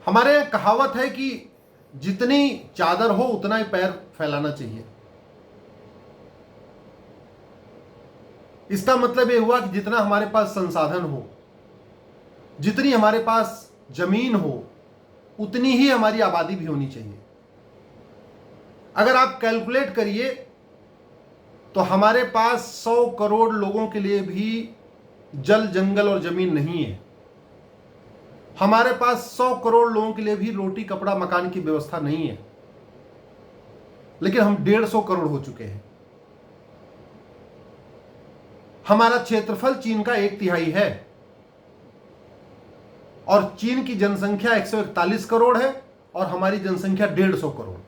हमारे यहाँ कहावत है कि जितनी चादर हो उतना ही पैर फैलाना चाहिए। इसका मतलब ये हुआ कि जितना हमारे पास संसाधन हो, जितनी हमारे पास जमीन हो, उतनी ही हमारी आबादी भी होनी चाहिए। अगर आप कैलकुलेट करिए तो हमारे पास 100 करोड़ लोगों के लिए भी जल, जंगल और जमीन नहीं है। हमारे पास 100 करोड़ लोगों के लिए भी रोटी, कपड़ा, मकान की व्यवस्था नहीं है। लेकिन हम 150 करोड़ हो चुके हैं। हमारा क्षेत्रफल चीन का 1/3 है और चीन की जनसंख्या 141 करोड़ है और हमारी जनसंख्या 150 करोड़।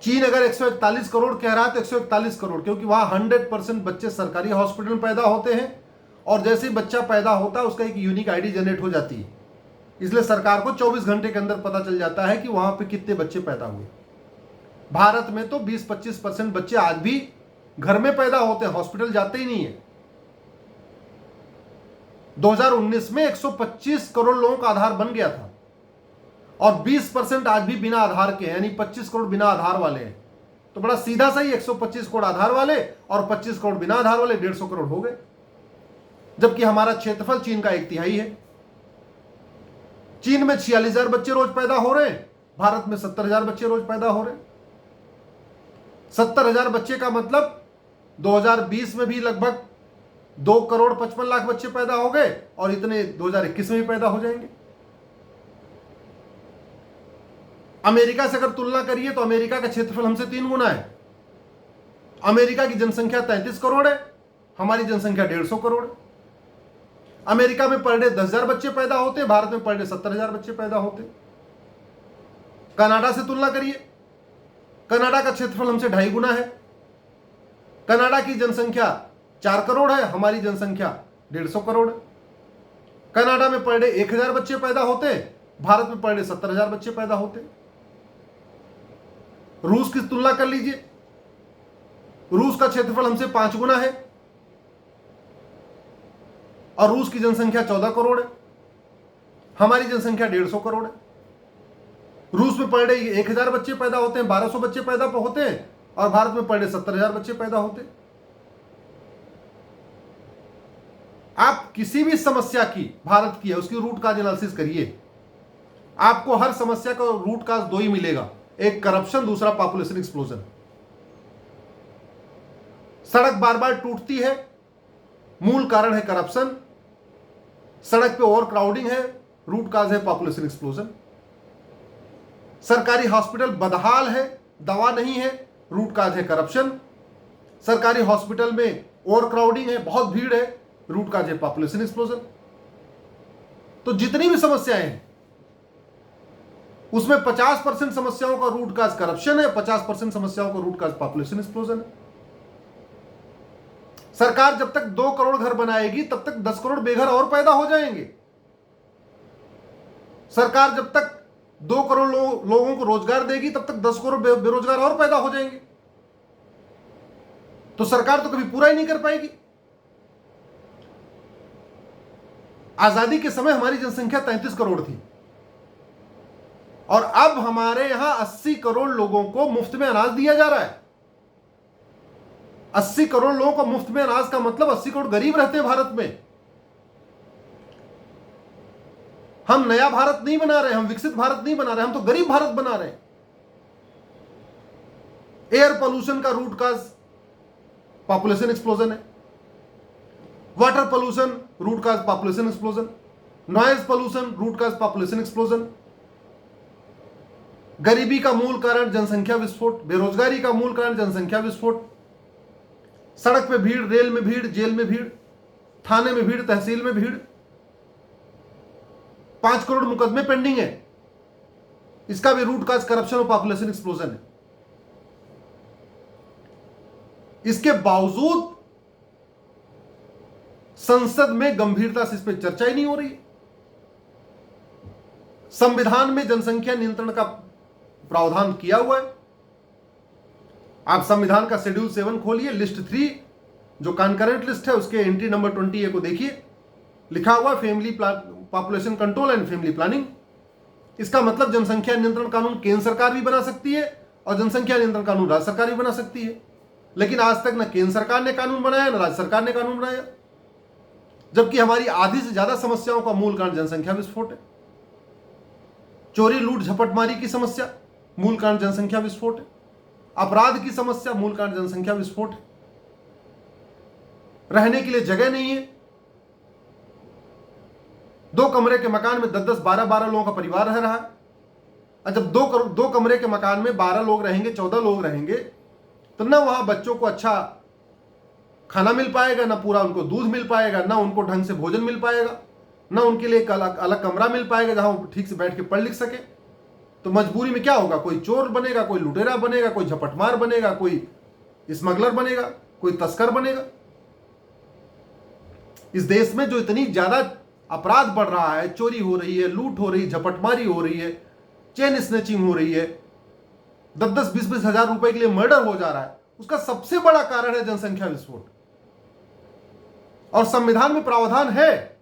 चीन अगर 141 करोड़ कह रहा है तो 141 करोड़, क्योंकि वहां 100% बच्चे सरकारी हॉस्पिटल में पैदा होते हैं और जैसे ही बच्चा पैदा होता है उसका एक यूनिक आईडी जनरेट हो जाती है। इसलिए सरकार को 24 घंटे के अंदर पता चल जाता है कि वहां पे कितने बच्चे पैदा हुए। भारत में तो 20-25% बच्चे आज भी घर में पैदा होते हैं, हॉस्पिटल जाते ही नहीं है। 2019 में 125 करोड़ लोगों का आधार बन गया था और 20% आज भी बिना आधार के, यानी 25 करोड़ बिना आधार वाले हैं। तो बड़ा सीधा सही 125 करोड़ आधार वाले और 25 करोड़ बिना आधार वाले, 150 करोड़ हो गए। जबकि हमारा क्षेत्रफल चीन का 1/3 है। चीन में 46,000 बच्चे रोज पैदा हो रहे हैं, भारत में 70,000 बच्चे रोज पैदा हो रहे हैं। 70,000 बच्चे का मतलब 2020 में भी लगभग 2 करोड़ 55 लाख बच्चे पैदा हो गए और इतने 2021 में भी पैदा हो जाएंगे। अमेरिका से अगर तुलना करिए तो अमेरिका का क्षेत्रफल हमसे 3 गुना है। अमेरिका की जनसंख्या 33 करोड़ है, हमारी जनसंख्या 150 करोड़ है। अमेरिका में पर डे 10,000 बच्चे पैदा होते, भारत में पर डे 70,000 बच्चे पैदा होते। कनाडा से तुलना करिए, कनाडा का क्षेत्रफल हमसे 2.5 गुना है। कनाडा की जनसंख्या 4 करोड़ है, हमारी जनसंख्या 150 करोड़ है। कनाडा में पर डे 1,000 बच्चे पैदा होते, भारत में पर डे 70,000 बच्चे पैदा होते। रूस की तुलना कर लीजिए, रूस का क्षेत्रफल हमसे 5 गुना है और रूस की जनसंख्या 14 करोड़ है, हमारी जनसंख्या 150 करोड़ है। रूस में पर डे 1,000 बच्चे पैदा होते हैं, 1,200 बच्चे पैदा होते हैं और भारत में पर डे 70,000 बच्चे पैदा होते हैं। आप किसी भी समस्या की, भारत की है, उसकी रूट काज एनालिसिस करिए, आपको हर समस्या का रूट काज 2 ही मिलेगा, एक करप्शन, दूसरा पॉपुलेशन एक्सप्लोजन। सड़क बार बार टूटती है, मूल कारण है करप्शन। सड़क पे ओवर क्राउडिंग है, रूट काज है पॉपुलेशन एक्सप्लोजन। सरकारी हॉस्पिटल बदहाल है, दवा नहीं है, रूट काज है करप्शन। सरकारी हॉस्पिटल में ओवर क्राउडिंग है, बहुत भीड़ है, रूट काज है पॉपुलेशन एक्सप्लोजन। तो जितनी भी समस्याएं हैं उसमें 50% समस्याओं का रूट काज करप्शन है, 50% समस्याओं का रूट काज पॉपुलेशन एक्सप्लोजन है। सरकार जब तक 2 करोड़ घर बनाएगी तब तक 10 करोड़ बेघर और पैदा हो जाएंगे। सरकार जब तक 2 करोड़ लोगों को रोजगार देगी तब तक 10 करोड़ बेरोजगार और पैदा हो जाएंगे। तो सरकार तो कभी पूरा ही नहीं कर पाएगी। आजादी के समय हमारी जनसंख्या 33 करोड़ थी और अब हमारे यहां 80 करोड़ लोगों को मुफ्त में अनाज दिया जा रहा है। 80 करोड़ लोगों को मुफ्त में अनाज का मतलब 80 करोड़ गरीब रहते हैं भारत में। हम नया भारत नहीं बना रहे, हम विकसित भारत नहीं बना रहे, हम तो गरीब भारत बना रहे हैं। एयर पोल्यूशन का रूट काज पॉपुलेशन एक्सप्लोजन है, water pollution root cause population explosion, noise pollution root cause population explosion. गरीबी का मूल कारण जनसंख्या विस्फोट, बेरोजगारी का मूल कारण जनसंख्या विस्फोट। सड़क पे भीड़, रेल में भीड़, जेल में भीड़, थाने में भीड़, तहसील में भीड़। 5 करोड़ मुकदमे पेंडिंग है, इसका भी रूट काज करप्शन और पॉपुलेशन एक्सप्लोजन है। इसके बावजूद संसद में गंभीरता से इस पर चर्चा ही नहीं हो रही। संविधान में जनसंख्या नियंत्रण का प्रावधान किया हुआ है। आप संविधान का शेड्यूल 7 खोलिए, लिस्ट 3 जो कॉन्करेंट लिस्ट है उसके एंट्री नंबर 20A को देखिए, लिखा हुआ family population control and family planning. इसका मतलब जनसंख्या नियंत्रण कानून केंद्र सरकार भी बना सकती है और जनसंख्या नियंत्रण कानून राज्य सरकार भी बना सकती है। लेकिन आज तक न केंद्र सरकार ने कानून बनाया न राज्य सरकार ने कानून बनाया, जबकि हमारी आधी से ज्यादा समस्याओं का मूल कारण जनसंख्या विस्फोट है। चोरी लूट झपटमारी की समस्या मूल कारण जनसंख्या विस्फोट है। अपराध की समस्या मूल कारण जनसंख्या विस्फोट है। रहने के लिए जगह नहीं है। 2 कमरे के मकान में 10-10, 12-12 लोगों का परिवार रह रहा है। और जब 2 कमरे के मकान में 12 लोग रहेंगे, 14 लोग रहेंगे, तो ना वहां बच्चों को अच्छा खाना मिल पाएगा, ना पूरा उनको दूध मिल पाएगा, ना उनको ढंग से भोजन मिल पाएगा, ना उनके लिए एक अलग कमरा मिल पाएगा जहां वो ठीक से बैठ के पढ़ लिख सके। तो मजबूरी में क्या होगा? कोई चोर बनेगा, कोई लुटेरा बनेगा, कोई झपटमार बनेगा, कोई स्मगलर बनेगा, कोई तस्कर बनेगा। इस देश में जो इतनी ज्यादा अपराध बढ़ रहा है, चोरी हो रही है, लूट हो रही है, झपटमारी हो रही है, चेन स्नैचिंग हो रही है, 10-10, 20-20 हजार रुपए के लिए मर्डर हो जा रहा है, उसका सबसे बड़ा कारण है जनसंख्या विस्फोट। और संविधान में प्रावधान है,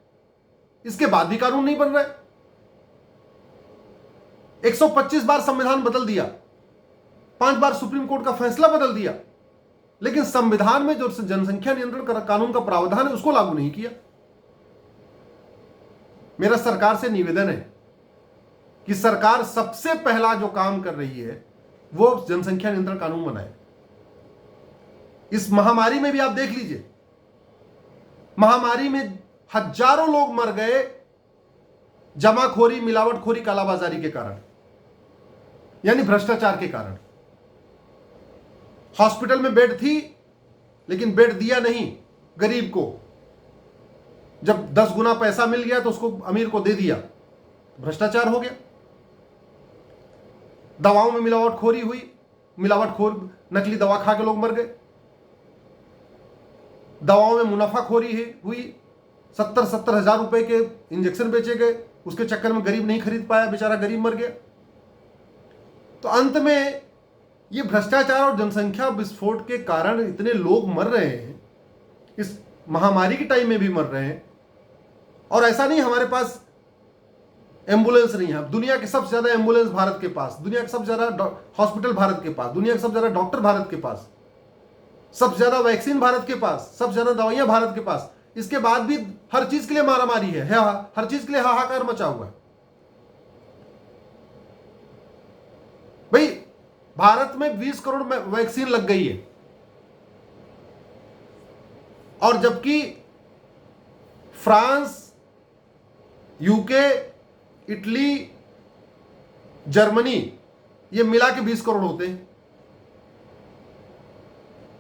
इसके बाद भी कानून नहीं बन रहा है। 125 बार संविधान बदल दिया, 5 बार सुप्रीम कोर्ट का फैसला बदल दिया, लेकिन संविधान में जो जनसंख्या नियंत्रण कानून का प्रावधान है उसको लागू नहीं किया। मेरा सरकार से निवेदन है कि सरकार सबसे पहला जो काम कर रही है वो जनसंख्या नियंत्रण कानून बनाए। इस महामारी में भी आप देख लीजिए, महामारी में हजारों लोग मर गए जमाखोरी, मिलावटखोरी, कालाबाजारी के कारण, यानी भ्रष्टाचार के कारण। हॉस्पिटल में बेड थी लेकिन बेड दिया नहीं गरीब को। जब 10 गुना पैसा मिल गया तो उसको अमीर को दे दिया, भ्रष्टाचार हो गया। दवाओं में मिलावटखोरी हुई, मिलावटखोर नकली दवा खा के लोग मर गए। दवाओं में मुनाफाखोरी हुई, 70-70 हजार रुपए के इंजेक्शन बेचे गए, उसके चक्कर में गरीब नहीं खरीद पाया, बेचारा गरीब मर गया। तो अंत में ये भ्रष्टाचार और जनसंख्या विस्फोट के कारण इतने लोग मर रहे हैं, इस महामारी के टाइम में भी मर रहे हैं। और ऐसा नहीं हमारे पास एम्बुलेंस नहीं है, दुनिया के सबसे ज्यादा एम्बुलेंस भारत के पास, दुनिया के सबसे ज्यादा हॉस्पिटल भारत के पास, दुनिया के सबसे ज्यादा डॉक्टर भारत के पास, सबसे ज्यादा वैक्सीन भारत के पास, सबसे ज्यादा दवाइयां भारत के पास। इसके बाद भी हर चीज के लिए मारामारी है, हर चीज के लिए हाहाकार मचा हुआ है। भाई भारत में 20 करोड़ वैक्सीन लग गई है, और जबकि फ्रांस, यूके, इटली, जर्मनी ये मिला के 20 करोड़ होते हैं।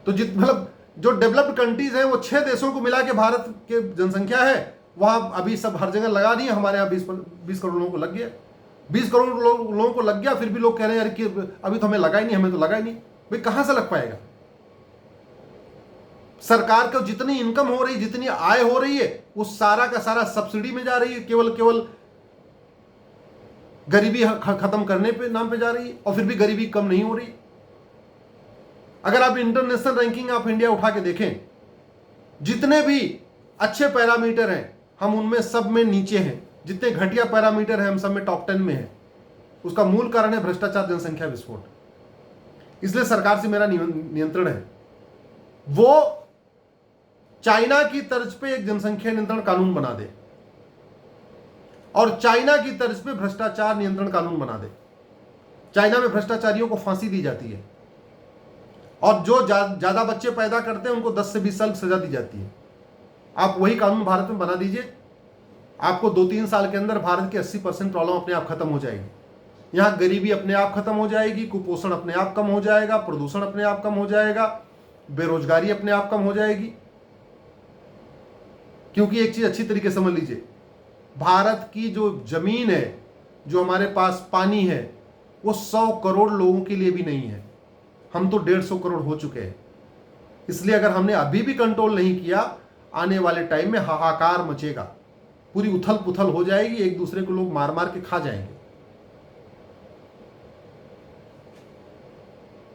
तो मतलब जो डेवलप्ड कंट्रीज हैं वो 6 देशों को मिला के भारत के जनसंख्या है, वहां अभी सब हर जगह लगा नहीं है। हमारे यहाँ 20 करोड़ लोगों को लग गया, 20 करोड़ लोगों को लग गया, फिर भी लोग कह रहे हैं यार कि अभी तो हमें लगा ही नहीं, हमें तो लगा ही नहीं। भाई कहां से लग पाएगा? सरकार को जितनी इनकम हो रही, जितनी आय हो रही है, वो सारा का सारा सब्सिडी में जा रही है, केवल गरीबी खत्म करने पे नाम पे जा रही है, और फिर भी गरीबी कम नहीं हो रही। अगर आप इंटरनेशनल रैंकिंग ऑफ इंडिया उठा के देखें, जितने भी अच्छे पैरामीटर हैं हम उनमें सब में नीचे हैं, जितने घटिया पैरामीटर हैं हम सब में टॉप 10 में हैं। उसका मूल कारण है भ्रष्टाचार, जनसंख्या विस्फोट। इसलिए सरकार से मेरा नियंत्रण है, वो चाइना की तर्ज पे एक जनसंख्या नियंत्रण कानून बना दे, और चाइना की तर्ज पे भ्रष्टाचार नियंत्रण कानून बना दे। चाइना में भ्रष्टाचारियों को फांसी दी जाती है, और जो ज्यादा बच्चे पैदा करते हैं उनको 10 से 20 साल की सजा दी जाती है। आप वही कानून भारत में बना दीजिए, आपको 2-3 साल के अंदर भारत की 80% प्रॉब्लम अपने आप खत्म हो जाएगी। यहाँ गरीबी अपने आप खत्म हो जाएगी, कुपोषण अपने आप कम हो जाएगा, प्रदूषण अपने आप कम हो जाएगा, बेरोजगारी अपने आप कम हो जाएगी। क्योंकि एक चीज अच्छी तरीके से समझ लीजिए, भारत की जो जमीन है, जो हमारे पास पानी है, वो 100 करोड़ लोगों के लिए भी नहीं है। हम तो 150 करोड़ हो चुके हैं। इसलिए अगर हमने अभी भी कंट्रोल नहीं किया, आने वाले टाइम में हाहाकार मचेगा, पूरी उथल पुथल हो जाएगी, एक दूसरे को लोग मार मार के खा जाएंगे।